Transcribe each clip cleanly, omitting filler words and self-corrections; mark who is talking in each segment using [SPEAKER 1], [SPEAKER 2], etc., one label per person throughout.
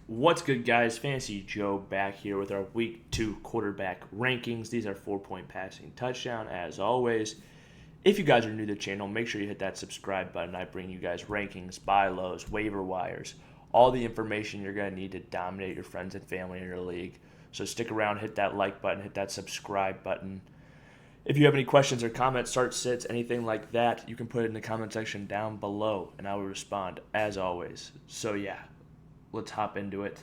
[SPEAKER 1] What's good, guys? Fantasy Joe back here with our Week 2 quarterback rankings. These are 4-point passing touchdown, as always. If you guys are new to the channel, make sure you hit that subscribe button. I bring you guys rankings, buy lows, waiver wires, all the information you're going to need to dominate your friends and family in your league. So stick around, hit that like button, hit that subscribe button. If you have any questions or comments, start sits, anything like that, you can put it in the comment section down below, and I will respond, as always. So yeah, let's hop into it.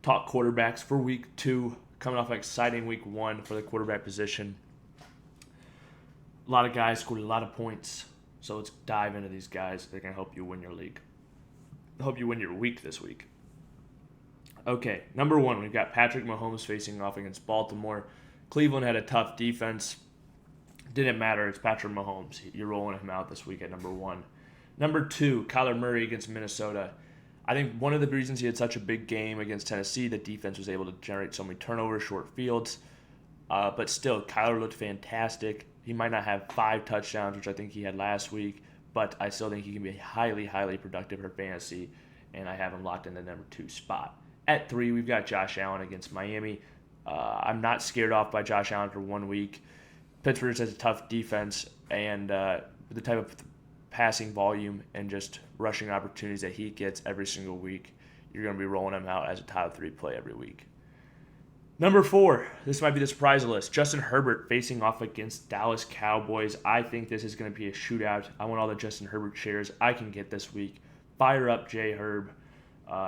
[SPEAKER 1] Talk quarterbacks for week 2, coming off an exciting week 1 for the quarterback position. A lot of guys scored a lot of points, so let's dive into these guys. They're going to help you win your league. Help you win your week this week. Okay, number 1, we've got Patrick Mahomes facing off against Baltimore. Cleveland had a tough defense. Didn't matter. It's Patrick Mahomes. You're rolling him out this week at number 1. Number 2, Kyler Murray against Minnesota. I think one of the reasons he had such a big game against Tennessee, the defense was able to generate so many turnovers, short fields. But still, Kyler looked fantastic. He might not have 5 touchdowns, which I think he had last week, but I still think he can be highly, highly productive for fantasy, and I have him locked in the number 2 spot. At 3, we've got Josh Allen against Miami. I'm not scared off by Josh Allen for 1 week. Pittsburgh has a tough defense, and the type of passing volume and just rushing opportunities that he gets every single week, you're going to be rolling him out as a top 3 play every week. Number 4, this might be the surprise list. Justin Herbert facing off against Dallas Cowboys. I think this is going to be a shootout. I want all the Justin Herbert shares I can get this week. Fire up J. Herb.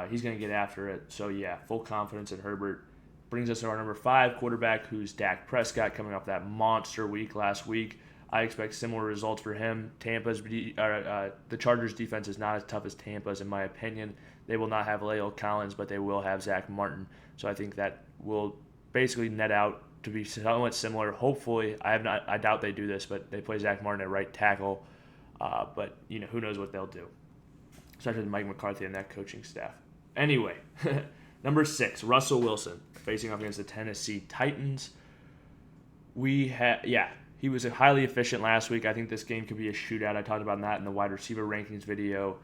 [SPEAKER 1] He's going to get after it. So, yeah, full confidence in Herbert. Brings us to our number 5 quarterback, who's Dak Prescott, coming off that monster week last week. I expect similar results for him. The Chargers' defense is not as tough as Tampa's, in my opinion. They will not have La'el Collins, but they will have Zach Martin. So I think that will basically net out to be somewhat similar. Hopefully, I doubt they do this, but they play Zach Martin at right tackle. But who knows what they'll do, especially with Mike McCarthy and that coaching staff. Anyway, number 6, Russell Wilson facing off against the Tennessee Titans. He was highly efficient last week. I think this game could be a shootout. I talked about that in the wide receiver rankings video.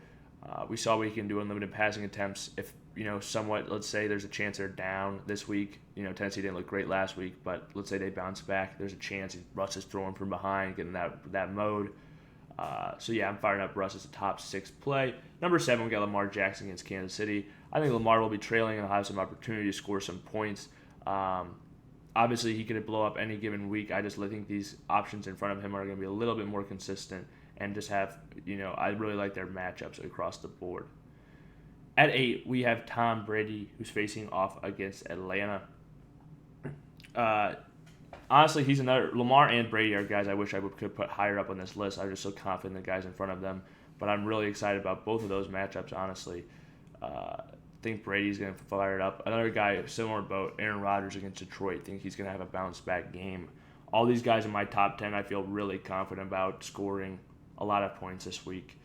[SPEAKER 1] We saw what he can do in limited passing attempts. If, somewhat, let's say there's a chance they're down this week. Tennessee didn't look great last week, but let's say they bounce back. There's a chance Russ is throwing from behind, getting that mode. I'm firing up Russ as a top 6 play. Number 7, we got Lamar Jackson against Kansas City. I think Lamar will be trailing and have some opportunity to score some points. Obviously, he could blow up any given week. I just think these options in front of him are going to be a little bit more consistent and just have, I really like their matchups across the board. At 8, we have Tom Brady, who's facing off against Atlanta. Honestly, he's another. Lamar and Brady are guys I wish I could put higher up on this list. I'm just so confident in the guys in front of them. But I'm really excited about both of those matchups, honestly. I think Brady's going to fire it up. Another guy, similar boat, Aaron Rodgers against Detroit. I think he's going to have a bounce-back game. All these guys in my top 10, I feel really confident about scoring a lot of points this week,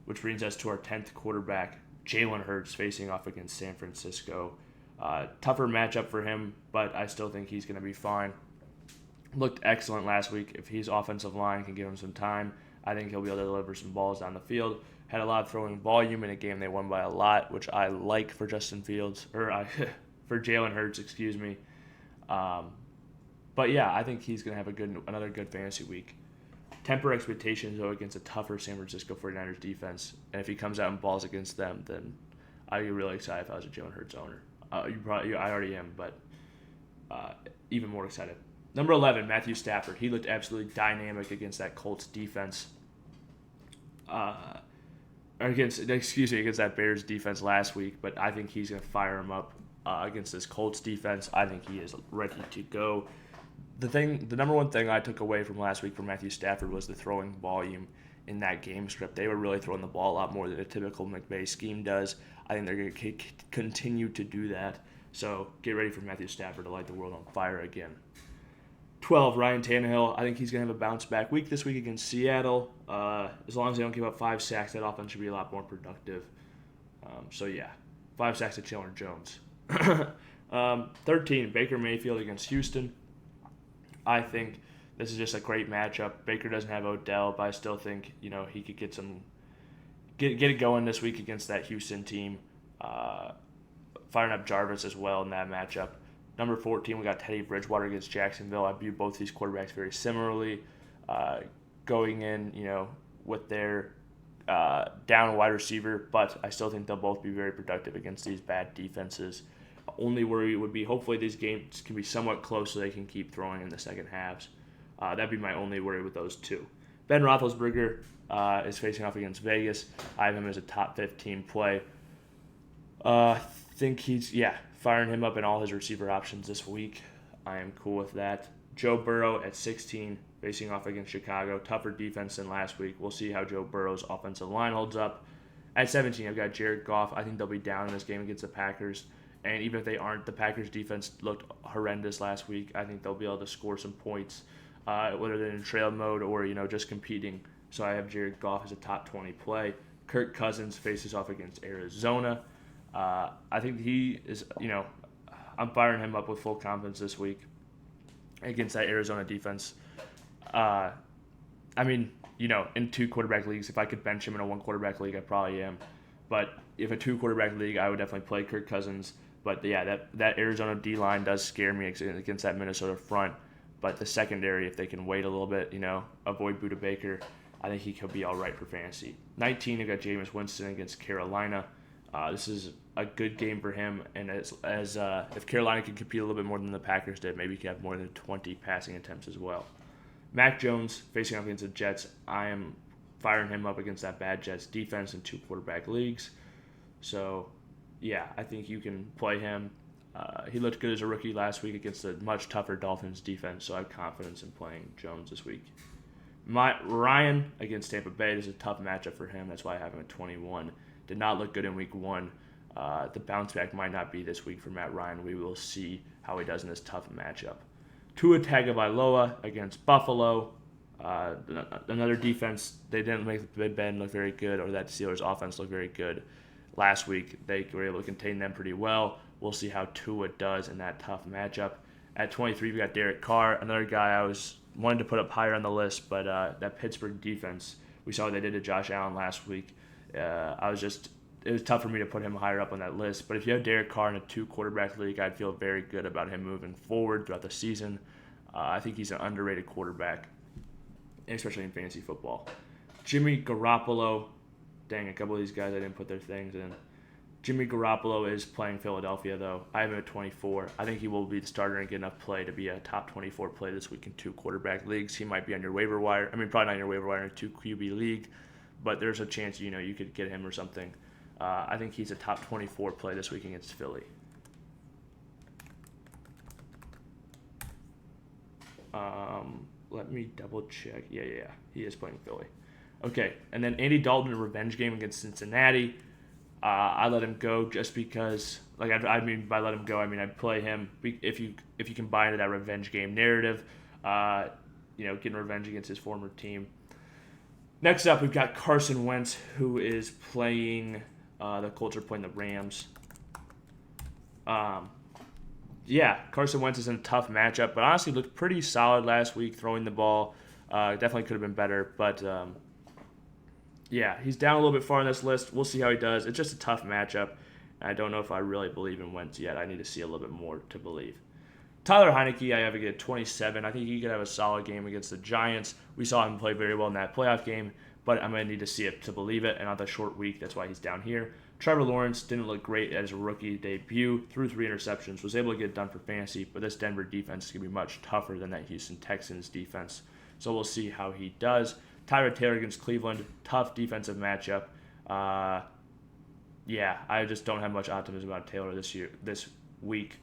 [SPEAKER 1] which brings us to our 10th quarterback, Jalen Hurts, facing off against San Francisco. Tougher matchup for him, but I still think he's going to be fine. Looked excellent last week. If his offensive line can give him some time, I think he'll be able to deliver some balls down the field. Had a lot of throwing volume in a game they won by a lot, which I like for for Jalen Hurts, excuse me. But yeah, I think he's going to have another good fantasy week. Temper expectations, though, against a tougher San Francisco 49ers defense. And if he comes out and balls against them, then I'd be really excited if I was a Jalen Hurts owner. I already am, but even more excited. Number 11, Matthew Stafford. He looked absolutely dynamic against that Colts defense. Against that Bears defense last week, but I think he's going to fire him up against this Colts defense. I think he is ready to go. The number one thing I took away from last week from Matthew Stafford was the throwing volume in that game script. They were really throwing the ball a lot more than a typical McVay scheme does. I think they're going to continue to do that. So get ready for Matthew Stafford to light the world on fire again. 12, Ryan Tannehill. I think he's going to have a bounce-back week this week against Seattle. As long as they don't give up 5 sacks, that offense should be a lot more productive. 5 sacks to Chandler Jones. 13, Baker Mayfield against Houston. I think this is just a great matchup. Baker doesn't have Odell, but I still think he could get it going this week against that Houston team. firing up Jarvis as well in that matchup. Number 14, we got Teddy Bridgewater against Jacksonville. I view both these quarterbacks very similarly. Going in, with their down wide receiver, but I still think they'll both be very productive against these bad defenses. Only worry would be hopefully these games can be somewhat close so they can keep throwing in the second halves. That'd be my only worry with those two. Ben Roethlisberger is facing off against Vegas. I have him as a top 15 play. Think he's, firing him up in all his receiver options this week. I am cool with that. Joe Burrow at 16, facing off against Chicago. Tougher defense than last week. We'll see how Joe Burrow's offensive line holds up. At 17, I've got Jared Goff. I think they'll be down in this game against the Packers. And even if they aren't, the Packers' defense looked horrendous last week. I think they'll be able to score some points, whether they're in trail mode or, just competing. So I have Jared Goff as a top 20 play. Kirk Cousins faces off against Arizona. I think he is, I'm firing him up with full confidence this week against that Arizona defense. In 2 quarterback leagues, if I could bench him in a 1 quarterback league, I probably am. But if a 2 quarterback league, I would definitely play Kirk Cousins. But that Arizona D-line does scare me against that Minnesota front. But the secondary, if they can wait a little bit, avoid Budda Baker, I think he could be all right for fantasy. 19, I got Jameis Winston against Carolina. This is a good game for him, and if Carolina can compete a little bit more than the Packers did, maybe he could have more than 20 passing attempts as well. Mac Jones facing off against the Jets. I am firing him up against that bad Jets defense in 2 quarterback leagues. So, I think you can play him. He looked good as a rookie last week against a much tougher Dolphins defense, so I have confidence in playing Jones this week. Ryan against Tampa Bay. This is a tough matchup for him. That's why I have him at 21. Did not look good in week 1. The bounce back might not be this week for Matt Ryan. We will see how he does in this tough matchup. Tua Tagovailoa against Buffalo. Another defense, they didn't make the Big Ben look very good, or that Steelers offense look very good. Last week, they were able to contain them pretty well. We'll see how Tua does in that tough matchup. At 23, we got Derek Carr, another guy I wanted to put up higher on the list, but that Pittsburgh defense, we saw what they did to Josh Allen last week. It was tough for me to put him higher up on that list. But if you have Derek Carr in a 2 quarterback league, I'd feel very good about him moving forward throughout the season. I think he's an underrated quarterback, especially in fantasy football. Jimmy Garoppolo, a couple of these guys I didn't put their things in. Jimmy Garoppolo is playing Philadelphia, though. I have him at 24. I think he will be the starter and get enough play to be a top 24 play this week in 2 quarterback leagues. He might be on your waiver wire. Probably not on your waiver wire in a 2 QB league, but there's a chance, you could get him or something. I think he's a top 24 play this week against Philly. Let me double check. Yeah, he is playing Philly. Okay, and then Andy Dalton, a revenge game against Cincinnati. I let him go just because, by let him go, I'd play him if you can buy into that revenge game narrative. Getting revenge against his former team. Next up, we've got Carson Wentz, who is playing the Colts are playing the Rams. Carson Wentz is in a tough matchup, but honestly looked pretty solid last week throwing the ball. Definitely could have been better, but he's down a little bit far on this list. We'll see how he does. It's just a tough matchup. I don't know if I really believe in Wentz yet. I need to see a little bit more to believe. Tyler Heineke, I have again at 27. I think he could have a solid game against the Giants. We saw him play very well in that playoff game, but I'm going to need to see it to believe it, and on the short week, that's why he's down here. Trevor Lawrence didn't look great as a rookie debut, threw 3 interceptions, was able to get it done for fantasy, but this Denver defense is going to be much tougher than that Houston Texans defense, so we'll see how he does. Tyrod Taylor against Cleveland, tough defensive matchup. I just don't have much optimism about Taylor this week.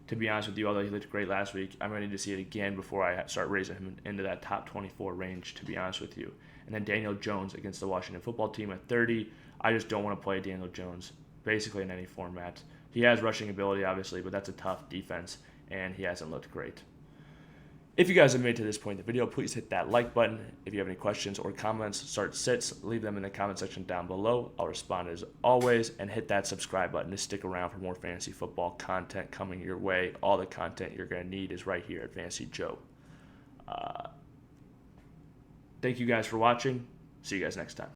[SPEAKER 1] To be honest with you, although he looked great last week, I'm going to need to see it again before I start raising him into that top 24 range, to be honest with you. And then Daniel Jones against the Washington football team at 30. I just don't want to play Daniel Jones, basically in any format. He has rushing ability, obviously, but that's a tough defense, and he hasn't looked great. If you guys have made it to this point in the video, please hit that like button. If you have any questions or comments, start sits, leave them in the comment section down below. I'll respond as always, and hit that subscribe button to stick around for more fantasy football content coming your way. All the content you're going to need is right here at Fantasy Joe. Thank you guys for watching. See you guys next time.